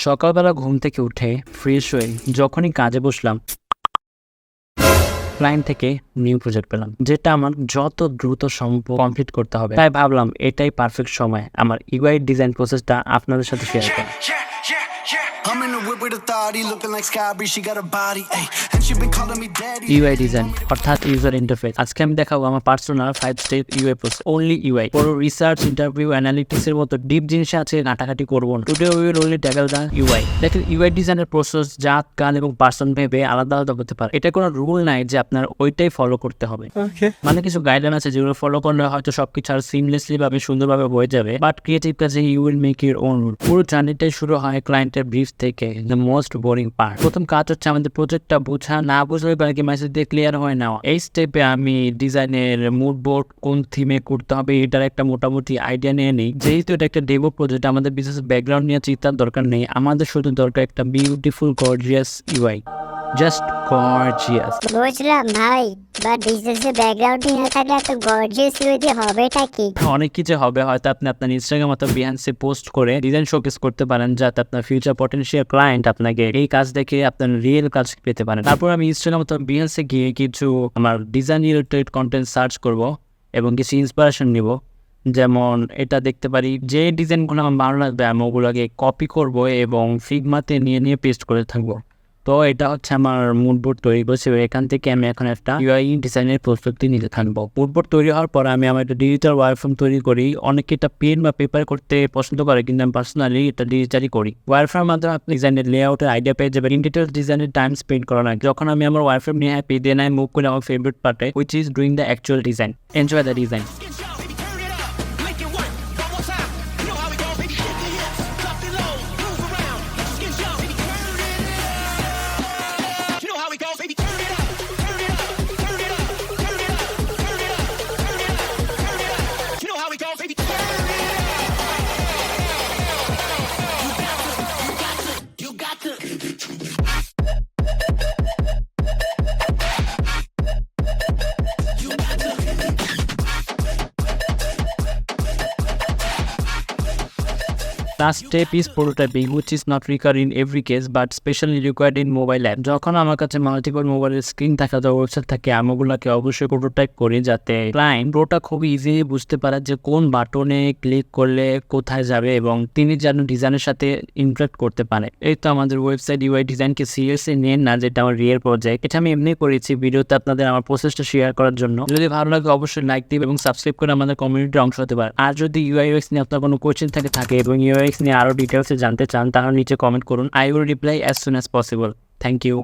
সকালবেলা ঘুম থেকে উঠে ফ্রেশ হয়ে যখনই কাজে বসলাম, ক্লায়েন্ট থেকে নিউ প্রজেক্ট পেলাম, যেটা আমার যত দ্রুত সম্ভব কমপ্লিট করতে হবে। তাই ভাবলাম এটাই পারফেক্ট সময় আমার ইউআই ডিজাইন প্রসেসটা আপনাদের সাথে শেয়ার করা। I'm in the whip with authority, looking like Sky Bree, she got a body, ayy, and she been calling me daddy. UI design অর্থাৎ ইউজার ইন্টারফেস। আজকে আমি দেখাবো আমার personal 5 step UI process. Only UI, পুরো research, interview, analytics এর মতো deep জিনিসে আছে ঘাটাঘাটি করবো না। Today we will only tackle the UI. দেখেন, ইউআই ডিজাইনের প্রসেস জাত, কাল এবং পার্সন ভেবে আলাদা আলাদা হতে পারে। এটা কোনো রুল নাই যে আপনার ওইটাই ফলো করতে হবে। মানে কিছু গাইডলাইন আছে যেগুলো ফলো করলে হয়তো সবকিছু আর সিমলেসলি ভাবে সুন্দরভাবে হয়ে যাবে, বাট ক্রিয়েটিভ কাজে you will make your own rule. পুরো জার্নিটাই শুরু হয় ক্লায়েন্টের ব্রিফ থেকে, দ্য মোস্ট বোরিং পার্ট। প্রথম কাজ হচ্ছে আমাদের প্রজেক্টটা বোঝা, না বুঝলে কি মেসেজ দিয়ে ক্লিয়ার হয়ে নেওয়া। এই স্টেপে আমি ডিজাইনের মুড বোর্ড কোন থিমে করতে হবে এটার একটা মোটামুটি আইডিয়া নিয়ে নিই। যেহেতু এটা একটা ডেমো প্রজেক্ট, আমাদের বিশেষ ব্যাকগ্রাউন্ড নিয়ে চিন্তার দরকার নেই। আমাদের শুধু দরকার একটা beautiful gorgeous UI, just gorgeous. বুঝলাম ভাই, বাট বিজনেসের ব্যাকগ্রাউন্ডই না থাকলে এত গর্জিয়াস ইউআই হবেটা কি? অনেক কিছু হবে, হয়তো আপনি আপনার ইনস্টাগ্রাম অথবা বিহান্সে পোস্ট করে ডিজাইন শোকেস করতে পারেন, যাতে আপনার ফিউচার পটেনশিয়াল ক্লায়েন্ট আপনাকে এই কাজ দেখে আপনার রিয়েল কাজ পেতে পারেন। তারপর আমি ইনস্টাগ্রাম অথবা বিহান্সে গিয়ে কিছু আমার ডিজাইন রিলেটেড কন্টেন্ট সার্চ করব এবং কিছু ইন্সপিরেশন নিব। যেমন এটা দেখতে পারি, যে ডিজাইনগুলো আমার ভালো লাগবে আমি ওগুলোকে কপি করব এবং ফিগমাতে নিয়ে নিয়ে পেস্ট করে থাকবো। তো এটা হচ্ছে আমার মুড বোর্ড তৈরি করছে। এখান থেকে আমি এখন একটা ইউআই ডিজাইনের প্রস্তুতি নিতে থাকবো। মুড বোর্ড তৈরি হওয়ার পর আমি আমার একটা ডিজিটাল ওয়্যারফ্রেম তৈরি করি। অনেকে এটা পেন বা পেপার করতে পছন্দ করে, কিন্তু আমি পার্সোনালি এটা ডিজিটালি করি। ওয়্যারফ্রেমের মাধ্যমে আপনি ডিজাইনের লেআউটের আইডিয়া পেয়ে যাবেন। ইন ডিটেলস ডিজাইনের টাইম স্পেন্ড করা না। যখন আমি আমার ওয়্যারফ্রেম নিয়ে হ্যাপি, দেন আই মুভ করে আমার ফেভারিট পার্টে, which is doing the actual design. Enjoy the design. Last step is prototyping, which is not recurred in every case but specially required in mobile app. যখন আমার কাছে multiple মোবাইলের screen থাকে অথবা website থাকে, আমি ওগুলোকে অবশ্যই প্রোটোটাইপ করি, যাতে ক্লায়েন্ট পুরোটা খুবই ইজিলি বুঝতে পারে যে কোন বাটনে ক্লিক করলে কোথায় যাবে এবং তিনি যেন ডিজাইনের সাথে ইন্টারেক্ট করতে পারে। এই তো আমাদের ওয়েবসাইট ইউআই ডিজাইনকে সিরিয়াসলি নেন না, যেটা আমার রিয়েল প্রজেক্ট। এটা আমি এমনি করেছি ভিডিওতে আপনাদের আমার প্রসেসটা শেয়ার করার জন্য। যদি ভালো লাগে অবশ্যই লাইক দিবে এবং সাবস্ক্রাইব করে আমাদের কমিউনিটির অংশ হতে পারে। আর যদি ইউআই ইউএক্স নিয়ে আপনার কোনো কোয়েশ্চেন থাকে এবং ইউআই নিয়ে আরো ডিটেলসে জানতে চান, তাহলে নিচে কমেন্ট করুন। I will reply as soon as possible. Thank you.